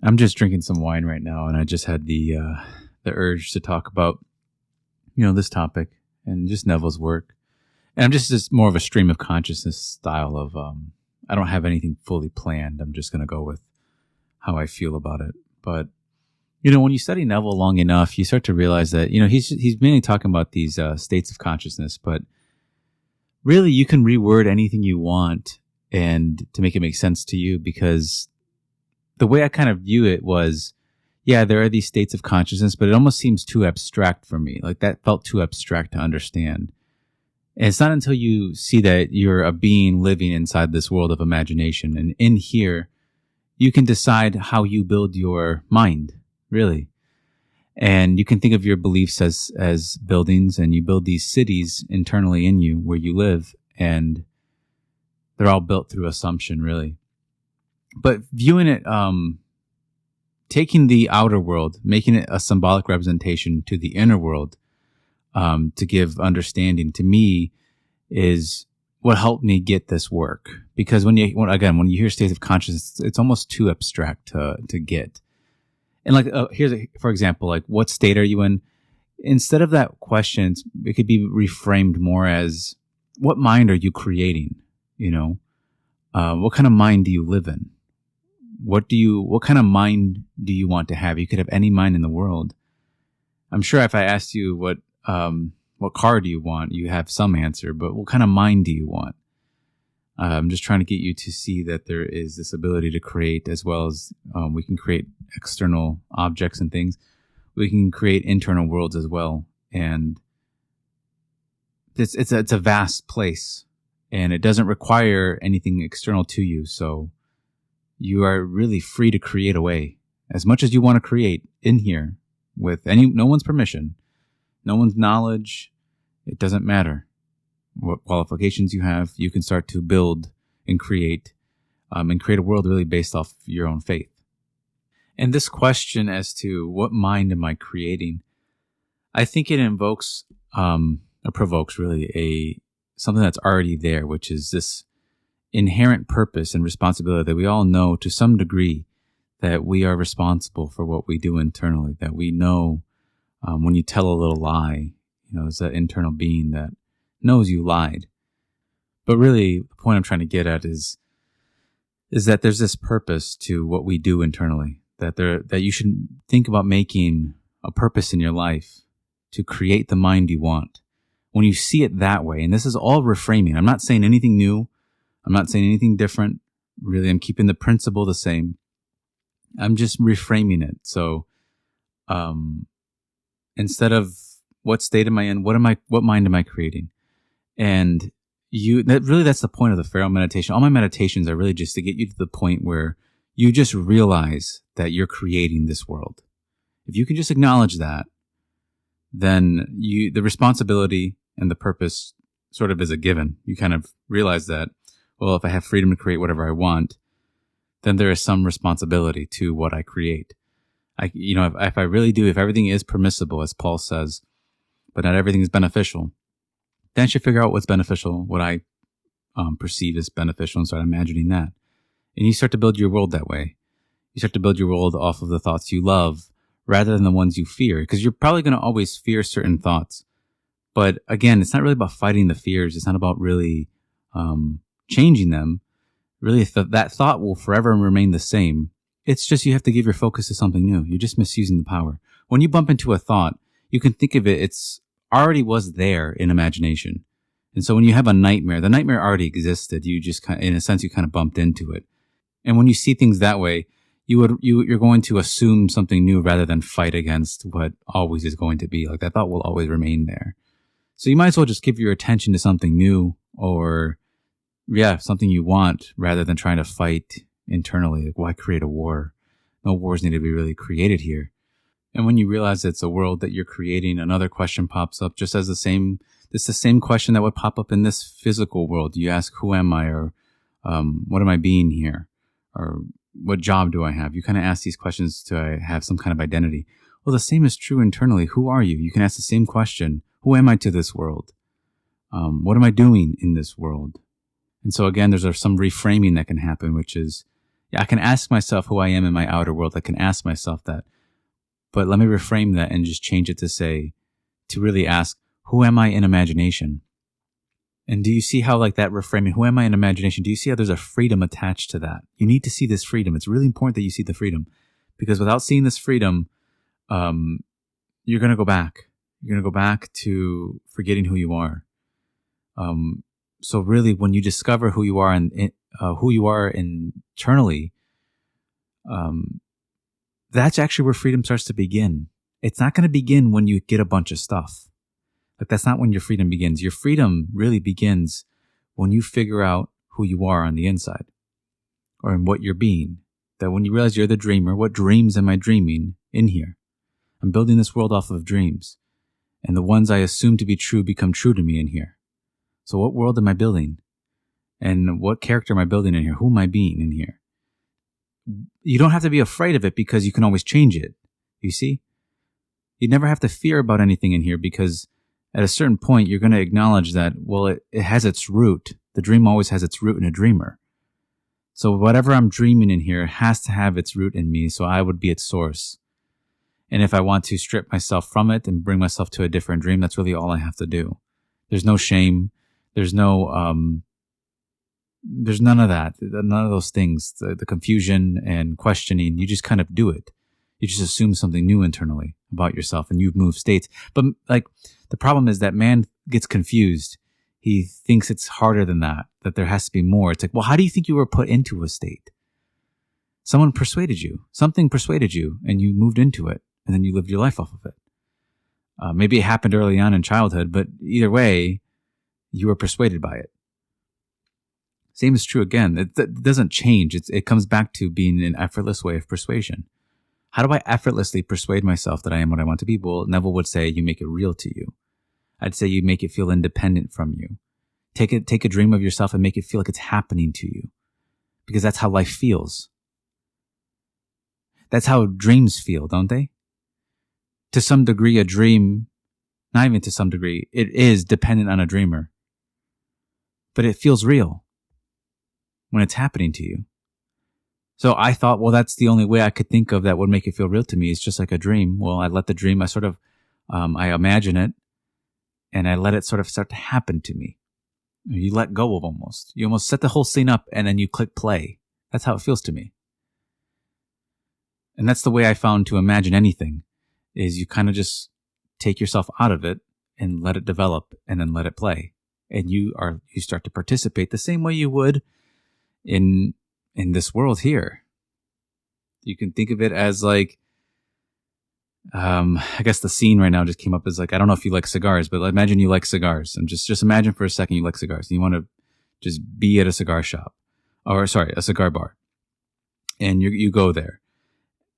I'm just drinking some wine right now, and I just had the urge to talk about this topic and just Neville's work. And I'm just more of a stream of consciousness style of I don't have anything fully planned. I'm just going to go with how I feel about it. But when you study Neville long enough, you start to realize that he's mainly talking about these states of consciousness, but really you can reword anything you want and to make it make sense to you, because the way I kind of view it was, yeah, there are these states of consciousness, but it almost seems too abstract for me. Like that felt too abstract to understand. And it's not until you see that you're a being living inside this world of imagination. And in here, you can decide how you build your mind, really. And you can think of your beliefs as buildings, and you build these cities internally in you where you live. And they're all built through assumption, really. But viewing it, taking the outer world, making it a symbolic representation to the inner world, to give understanding, to me, is what helped me get this work. Because when you hear states of consciousness, it's almost too abstract to get. And for example, like, what state are you in? Instead of that question, it could be reframed more as, what mind are you creating? What kind of mind do you live in? What kind of mind do you want to have? You could have any mind in the world. I'm sure if I asked you what car do you want, you have some answer, but what kind of mind do you want? I'm just trying to get you to see that there is this ability to create, as well as we can create external objects and things. We can create internal worlds as well. And it's a vast place, and it doesn't require anything external to you. So you are really free to create away as much as you want to create in here with no one's permission, no one's knowledge. It doesn't matter what qualifications you have. You can start to build and create a world really based off your own faith. And this question as to what mind am I creating, I think it invokes or provokes really something that's already there, which is this inherent purpose and responsibility that we all know to some degree, that we are responsible for what we do internally, that we know when you tell a little lie, it's that internal being that knows you lied. But really, the point I'm trying to get at is that there's this purpose to what we do internally, that you should think about making a purpose in your life to create the mind you want. When you see it that way, and this is all reframing. I'm not saying anything new. I'm not saying anything different. Really, I'm keeping the principle the same. I'm just reframing it. So, instead of what state am I in, what mind am I creating? And that's the point of the Pharaoh meditation. All my meditations are really just to get you to the point where you just realize that you're creating this world. If you can just acknowledge that, then the responsibility and the purpose sort of is a given. You kind of realize that, well, if I have freedom to create whatever I want, then there is some responsibility to what I create. If I really do, if everything is permissible, as Paul says, but not everything is beneficial, then I should figure out what's beneficial, what I perceive as beneficial, and start imagining that. And you start to build your world that way. You start to build your world off of the thoughts you love rather than the ones you fear, because you're probably going to always fear certain thoughts. But again, it's not really about fighting the fears. It's not about really changing them. Really, that thought will forever remain the same. It's just you have to give your focus to something new. You're just misusing the power. When you bump into a thought, you can think of it, it's already was there in imagination. And so when you have a nightmare, the nightmare already existed. You just in a sense, you kind of bumped into it. And when you see things that way, you're going to assume something new rather than fight against what always is going to be. Like, that thought will always remain there. So you might as well just give your attention to something new, or something you want, rather than trying to fight internally. Like, why create a war? No wars need to be really created here. And when you realize it's a world that you're creating, another question pops up just as it's the same question that would pop up in this physical world. You ask, who am I? Or what am I being here? Or what job do I have? You kind of ask these questions to have some kind of identity. Well, the same is true internally. Who are you? You can ask the same question. Who am I to this world? What am I doing in this world? And so again, there's some reframing that can happen, which is, Yeah, I can ask myself who I am in my outer world. I can ask myself that. But let me reframe that and just change it to really ask, who am I in imagination? And do you see how, like, that reframing, who am I in imagination? Do you see how there's a freedom attached to that? You need to see this freedom. It's really important that you see the freedom, because without seeing this freedom, you're going to go back. You're going to go back to forgetting who you are. So really, when you discover who you are and who you are internally, that's actually where freedom starts to begin. It's not going to begin when you get a bunch of stuff. Like, that's not when your freedom begins. Your freedom really begins when you figure out who you are on the inside, or in what you're being. That when you realize you're the dreamer, what dreams am I dreaming in here? I'm building this world off of dreams, and the ones I assume to be true become true to me in here. So what world am I building? And what character am I building in here? Who am I being in here? You don't have to be afraid of it, because you can always change it. You see? You never have to fear about anything in here, because at a certain point, you're going to acknowledge that, well, it has its root. The dream always has its root in a dreamer. So whatever I'm dreaming in here has to have its root in me, so I would be its source. And if I want to strip myself from it and bring myself to a different dream, that's really all I have to do. There's no shame. There's none of that. None of those things, the confusion and questioning. You just kind of do it. You just assume something new internally about yourself, and you move states. But like, the problem is that man gets confused. He thinks it's harder than that there has to be more. It's like, well, how do you think you were put into a state? Someone persuaded you. Something persuaded you, and you moved into it, and then you lived your life off of it. Maybe it happened early on in childhood, but either way, you were persuaded by it. Same is true again. It doesn't change. It comes back to being an effortless way of persuasion. How do I effortlessly persuade myself that I am what I want to be? Well, Neville would say you make it real to you. I'd say you make it feel independent from you. Take a dream of yourself and make it feel like it's happening to you, because that's how life feels. That's how dreams feel, don't they? To some degree, a dream, not even to some degree, it is dependent on a dreamer. But it feels real when it's happening to you. So I thought, well, that's the only way I could think of that would make it feel real to me. It's just like a dream. Well, I let the dream, I imagine it, and I let it sort of start to happen to me. You let go of almost. You almost set the whole scene up, and then you click play. That's how it feels to me. And that's the way I found to imagine anything, is you kind of just take yourself out of it and let it develop, and then let it play. And you start to participate the same way you would in this world here. You can think of it as like, I guess the scene right now just came up as like, I don't know if you like cigars, but imagine you like cigars, and just imagine for a second you like cigars, and you want to just be at a cigar shop, a cigar bar, and you go there,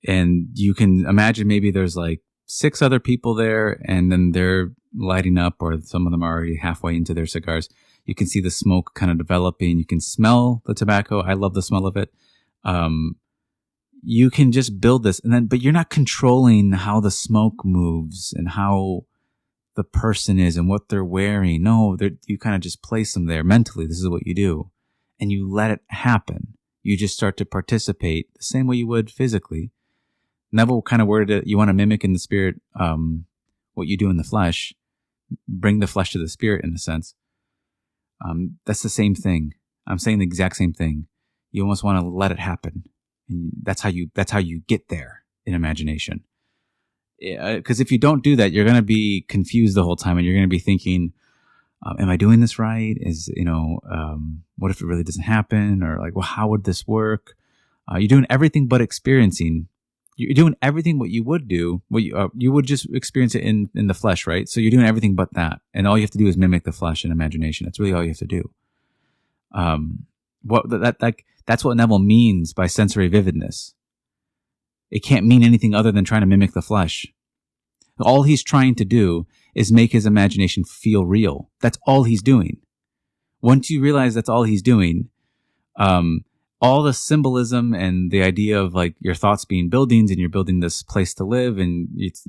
and you can imagine maybe there's like 6 other people there, and then they're lighting up, or some of them are already halfway into their cigars. You can see the smoke kind of developing. You can smell the tobacco. I love the smell of it. You can just build this, but you're not controlling how the smoke moves and how the person is and what they're wearing. No, you kind of just place them there mentally. This is what you do, and you let it happen. You just start to participate the same way you would physically. Neville kind of worded it, you want to mimic in the spirit what you do in the flesh, bring the flesh to the spirit in a sense. That's the same thing. I'm saying the exact same thing. You almost want to let it happen. And that's how you get there in imagination. Because if you don't do that, you're going to be confused the whole time, and you're going to be thinking, am I doing this right? What if it really doesn't happen? Or like, well, how would this work? You're doing everything but experiencing. You're doing everything what you would do. What you would just experience it in the flesh, right? So you're doing everything but that, and all you have to do is mimic the flesh in imagination. That's really all you have to do. That's what Neville means by sensory vividness. It can't mean anything other than trying to mimic the flesh. All he's trying to do is make his imagination feel real. That's all he's doing. Once you realize that's all he's doing, all the symbolism and the idea of like your thoughts being buildings, and you're building this place to live, and it's,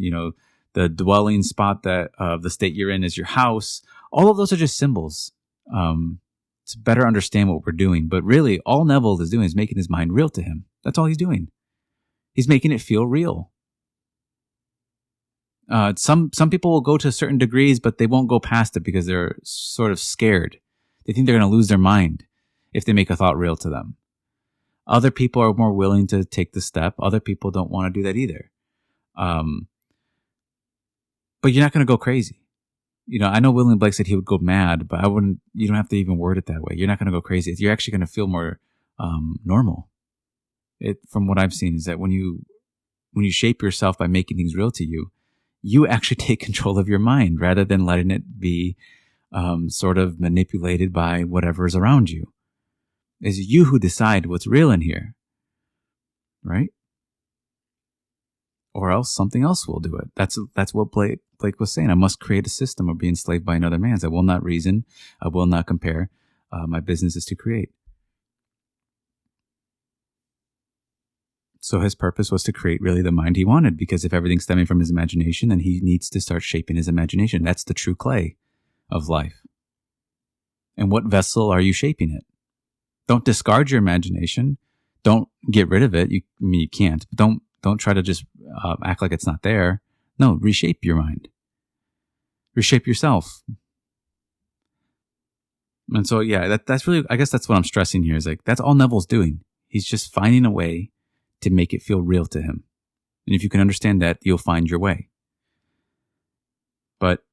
the dwelling spot that the state you're in is your house. All of those are just symbols. to better understand what we're doing. But really, all Neville is doing is making his mind real to him. That's all he's doing. He's making it feel real. Some people will go to certain degrees, but they won't go past it because they're sort of scared. They think they're going to lose their mind if they make a thought real to them. Other people are more willing to take the step. Other people don't want to do that either. But you're not going to go crazy. I know William Blake said he would go mad, but I wouldn't. You don't have to even word it that way. You're not going to go crazy. You're actually going to feel more normal. From what I've seen, is that when you shape yourself by making things real to you, you actually take control of your mind rather than letting it be sort of manipulated by whatever is around you. It's you who decide what's real in here, right? Or else something else will do it. That's what Blake was saying. I must create a system or be enslaved by another man's. I will not reason. I will not compare. My business is to create. So his purpose was to create really the mind he wanted, because if everything's stemming from his imagination, then he needs to start shaping his imagination. That's the true clay of life. And what vessel are you shaping it? Don't discard your imagination. Don't get rid of it. You can't. Don't try to just act like it's not there. No, reshape your mind. Reshape yourself. And so, yeah, that's really, I guess that's what I'm stressing here, is like, that's all Neville's doing. He's just finding a way to make it feel real to him. And if you can understand that, you'll find your way. But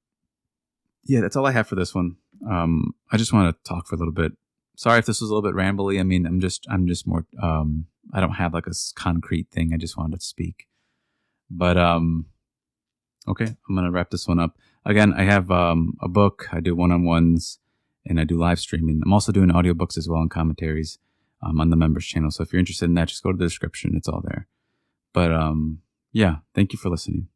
yeah, that's all I have for this one. I just want to talk for a little bit. Sorry if this was a little bit rambly. I mean, I'm just more, I don't have like a concrete thing. I just wanted to speak. But, okay, I'm going to wrap this one up. Again, I have a book. I do one-on-ones and I do live streaming. I'm also doing audiobooks as well and commentaries on the members channel. So if you're interested in that, just go to the description. It's all there. But yeah, thank you for listening.